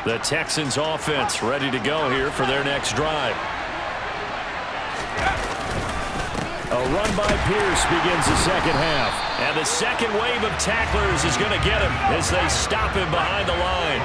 The Texans offense ready to go here for their next drive. A run by Pierce begins the second half. And the second wave of tacklers is going to get him as they stop him behind the line.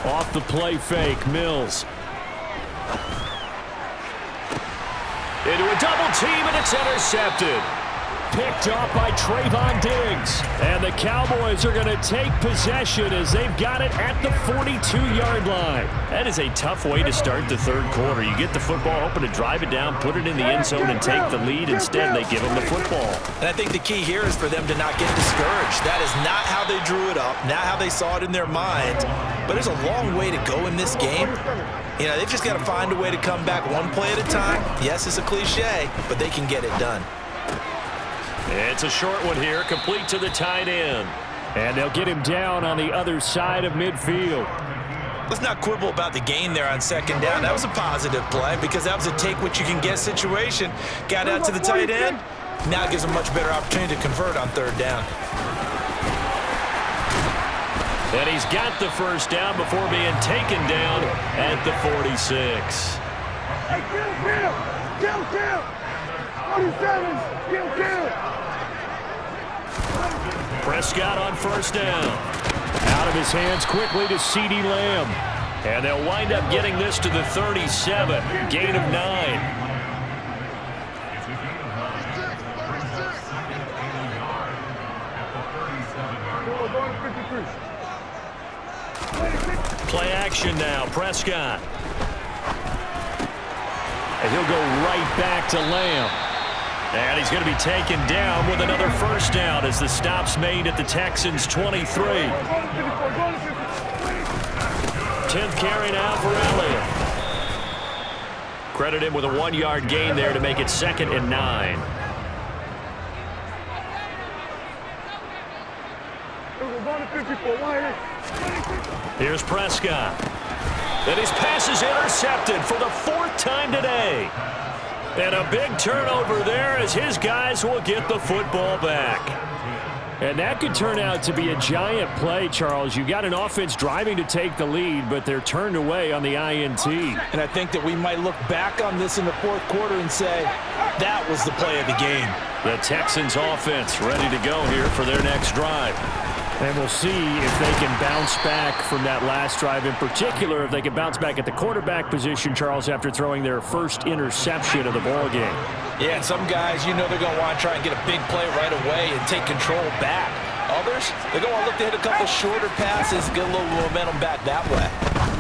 Off the play fake, Mills. Into a double team, and it's intercepted. Picked off by Trayvon Diggs. And the Cowboys are going to take possession as they've got it at the 42-yard line. That is a tough way to start the third quarter. You get the football, hoping to drive it down, put it in the end zone, and take the lead. Instead, they give them the football. And I think the key here is for them to not get discouraged. That is not how they drew it up, not how they saw it in their minds. But there's a long way to go in this game. You know, they've just got to find a way to come back one play at a time. Yes, it's a cliche, but they can get it done. It's a short one here, complete to the tight end. And they'll get him down on the other side of midfield. Let's not quibble about the gain there on second down. That was a positive play because that was a take-what-you-can-get situation. Got out to the tight end. Now it gives them a much better opportunity to convert on third down. And he's got the first down before being taken down at the 46. Hey, kill! 47, kill! Prescott on first down. Out of his hands quickly to CeeDee Lamb. And they'll wind up getting this to the 37. Gain of 9. Play action now, Prescott. And he'll go right back to Lamb. And he's going to be taken down with another first down as the stop's made at the Texans' 23. 10th carry now for Elliott. Credit him with a 1-yard gain there to make it 2nd and 9. Here's Prescott. And his pass is intercepted for the 4th time today. And a big turnover there as his guys will get the football back. And that could turn out to be a giant play, Charles. You got an offense driving to take the lead, but they're turned away on the INT. And I think that we might look back on this in the fourth quarter and say, that was the play of the game. The Texans offense ready to go here for their next drive. And we'll see if they can bounce back from that last drive, in particular if they can bounce back at the quarterback position, Charles, after throwing their first interception of the ballgame. Yeah, and some guys, you know they're going to want to try and get a big play right away and take control back. Others, they're going to look to hit a couple shorter passes, get a little momentum back that way.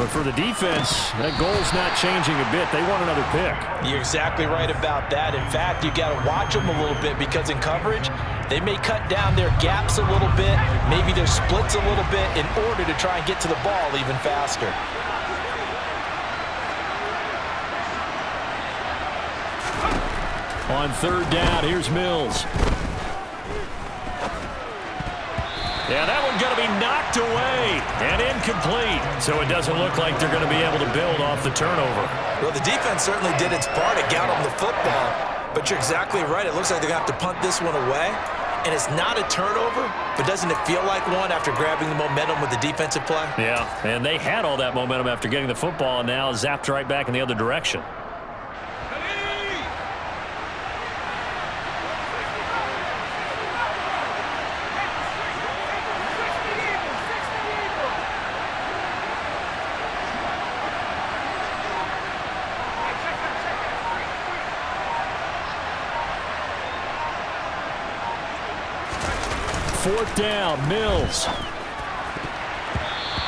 But for the defense, that goal's not changing a bit. They want another pick. You're exactly right about that. In fact, you got to watch them a little bit because in coverage, they may cut down their gaps a little bit, maybe their splits a little bit in order to try and get to the ball even faster. On third down, here's Mills. Yeah, that one's going to be knocked away and incomplete. So it doesn't look like they're going to be able to build off the turnover. Well, the defense certainly did its part. It got them the football. But you're exactly right. It looks like they're going to have to punt this one away. And it's not a turnover, but doesn't it feel like one after grabbing the momentum with the defensive play? Yeah, and they had all that momentum after getting the football and now zapped right back in the other direction. Fourth down, Mills.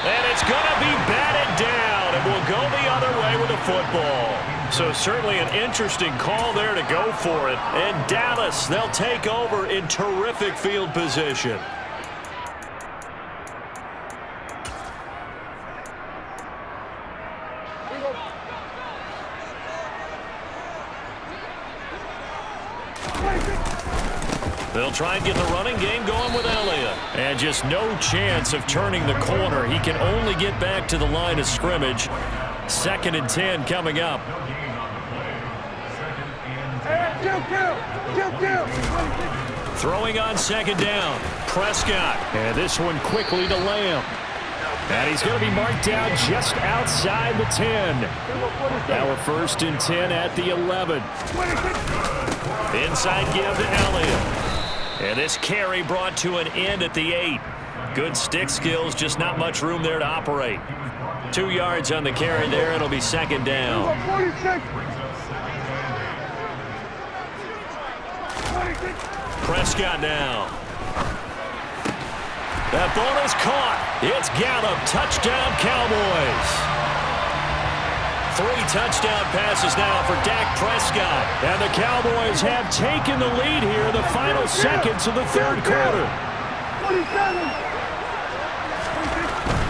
And it's going to be batted down, and will go the other way with the football. So certainly an interesting call there to go for it. And Dallas, they'll take over in terrific field position. They'll try and get the running game going with Elliott. And just no chance of turning the corner. He can only get back to the line of scrimmage. 2nd and 10 coming up. Throwing on 2nd down. Prescott. And this one quickly to Lamb. And he's going to be marked down just outside the 10. Now we're 1st and 10 at the 11. Inside give to Elliott. And this carry brought to an end at the 8. Good stick skills, just not much room there to operate. 2 yards on the carry there. It'll be 2nd down. Prescott now. That ball is caught. It's Gallup. Touchdown, Cowboys. 3 touchdown passes now for Dak Prescott. And the Cowboys have taken the lead here in the final seconds of the 3rd quarter.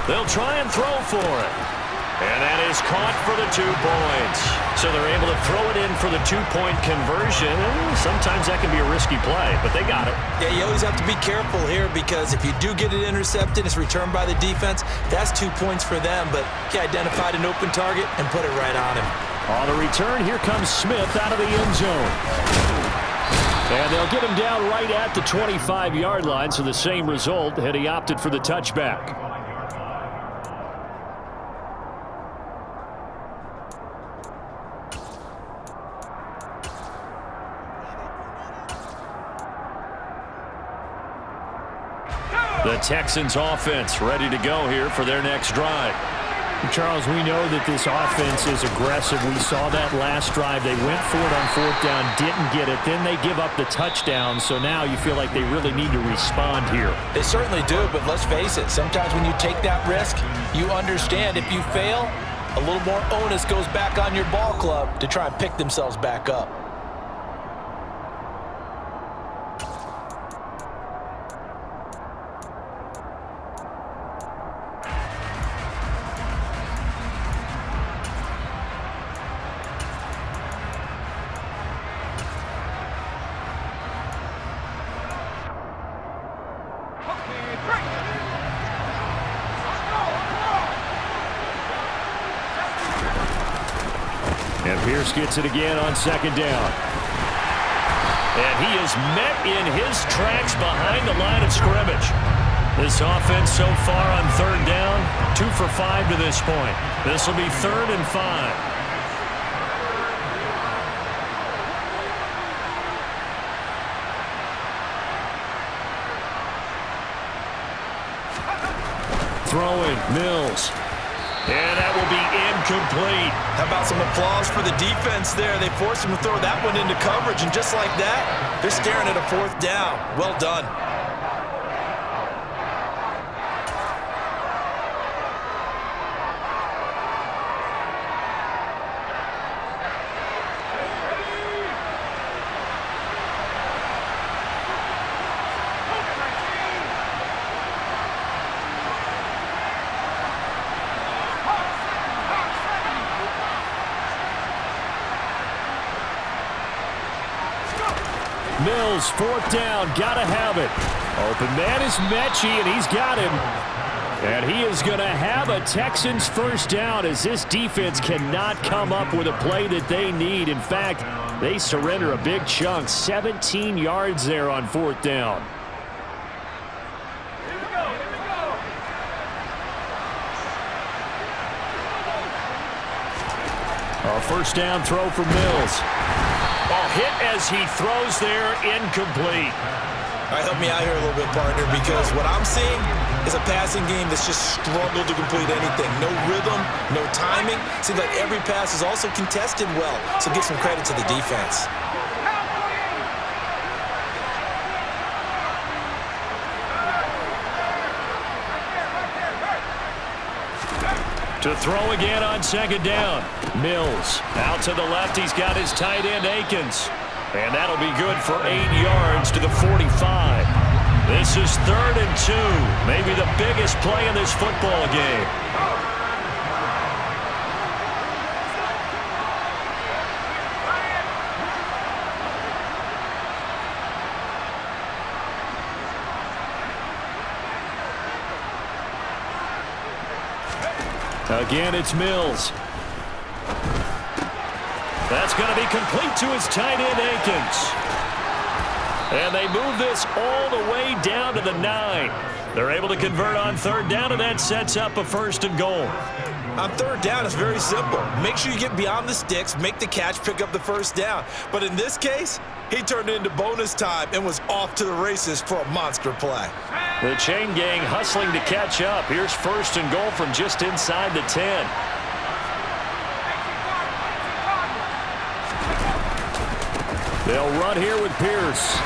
They'll try and throw for it. And that is caught for the 2 points. So they're able to throw it in for the 2-point conversion. Sometimes that can be a risky play, but they got it. Yeah, you always have to be careful here because if you do get it intercepted, it's returned by the defense. That's 2 points for them, but he identified an open target and put it right on him. On the return, here comes Smith out of the end zone. And they'll get him down right at the 25-yard line, so the same result had he opted for the touchback. The Texans offense ready to go here for their next drive. Charles, we know that this offense is aggressive. We saw that last drive. They went for it on 4th down, didn't get it. Then they give up the touchdown. So now you feel like they really need to respond here. They certainly do, but let's face it. Sometimes when you take that risk, you understand if you fail, a little more onus goes back on your ball club to try and pick themselves back up. And Pierce gets it again on 2nd down. And he is met in his tracks behind the line of scrimmage. This offense so far on 3rd down, 2 for 5 to this point. This will be 3rd and 5. Throwing, Mills. And that will be incomplete. How about some applause for the defense there? They forced him to throw that one into coverage, and just like that, they're staring at a 4th down. Well done. Mills, 4th down, gotta have it. Open man is Mechie, and he's got him. And he is going to have a Texans 1st down as this defense cannot come up with a play that they need. In fact, they surrender a big chunk, 17 yards there on 4th down. A 1st down throw for Mills. Ball hit as he throws there, incomplete. All right, help me out here a little bit, partner, because what I'm seeing is a passing game that's just struggled to complete anything. No rhythm, no timing. Seems like every pass is also contested well, so give some credit to the defense. To throw again on 2nd down. Mills out to the left. He's got his tight end, Akins. And that'll be good for 8 yards to the 45. This is 3rd and 2. Maybe the biggest play in this football game. Again, it's Mills. That's going to be complete to his tight end, Akins. And they move this all the way down to the 9. They're able to convert on third down, and that sets up a 1st and goal. On third down, it's very simple. Make sure you get beyond the sticks, make the catch, pick up the 1st down. But in this case, he turned it into bonus time and was off to the races for a monster play. The chain gang hustling to catch up. Here's 1st and goal from just inside the 10. They'll run here with Pierce.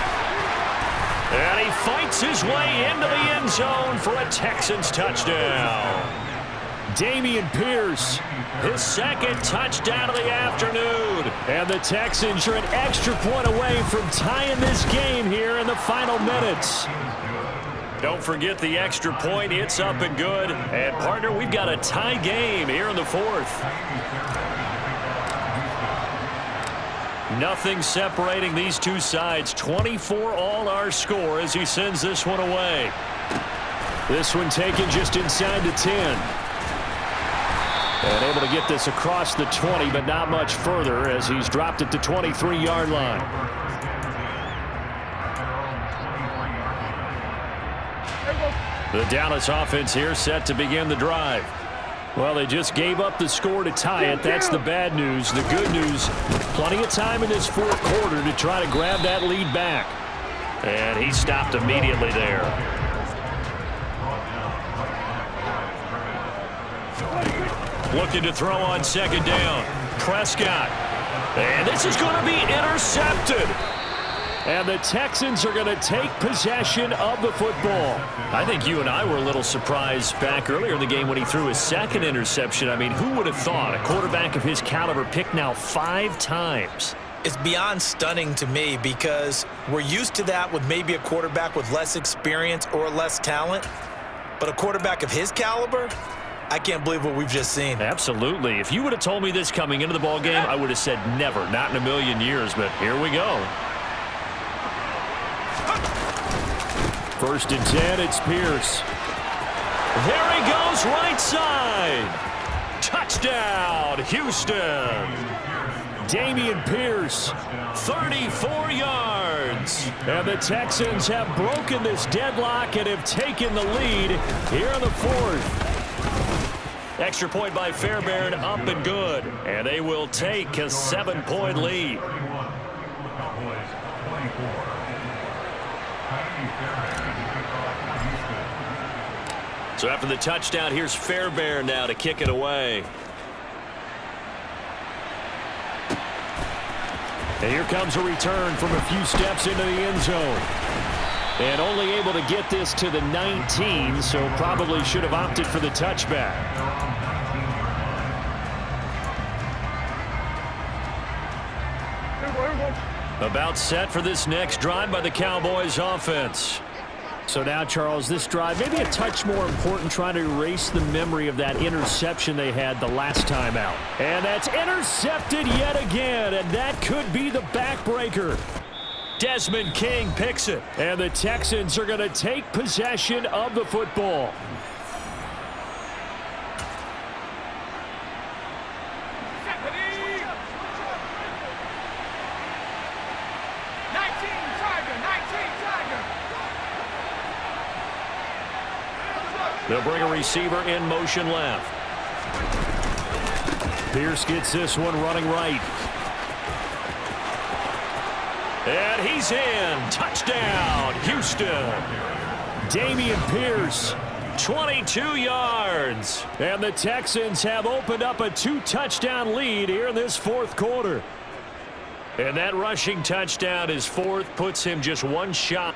And he fights his way into the end zone for a Texans touchdown. Dameon Pierce, his 2nd touchdown of the afternoon. And the Texans are an extra point away from tying this game here in the final minutes. Don't forget the extra point. It's up and good. And, partner, we've got a tie game here in the 4th. Nothing separating these two sides. 24 all our score as he sends this one away. This one taken just inside the 10. And able to get this across the 20, but not much further as he's dropped at the 23-yard line. The Dallas offense here set to begin the drive. Well, they just gave up the score to tie it. That's the bad news. The good news, plenty of time in this 4th quarter to try to grab that lead back. And he stopped immediately there. Looking to throw on 2nd down. Prescott. And this is going to be intercepted. And the Texans are going to take possession of the football. I think you and I were a little surprised back earlier in the game when he threw his 2nd interception. I mean, who would have thought a quarterback of his caliber picked now 5 times? It's beyond stunning to me because we're used to that with maybe a quarterback with less experience or less talent. But a quarterback of his caliber, I can't believe what we've just seen. Absolutely. If you would have told me this coming into the ballgame, I would have said never, not in a million years. But here we go. 1st and 10, it's Pierce. There he goes, right side. Touchdown, Houston. Dameon Pierce, 34 yards. And the Texans have broken this deadlock and have taken the lead here in the 4th. Extra point by Fairbairn, up and good. And they will take a 7-point lead. So after the touchdown, here's Fairbairn now to kick it away. And here comes a return from a few steps into the end zone. And only able to get this to the 19, so probably should have opted for the touchback. About set for this next drive by the Cowboys offense. So now, Charles, this drive maybe a touch more important, trying to erase the memory of that interception they had the last time out. And that's intercepted yet again, and that could be the backbreaker. Desmond King picks it, and the Texans are going to take possession of the football. They'll bring a receiver in motion left. Pierce gets this one running right. And he's in. Touchdown, Houston. Dameon Pierce, 22 yards. And the Texans have opened up a 2-touchdown lead here in this 4th quarter. And that rushing touchdown, his 4th, puts him just one shot.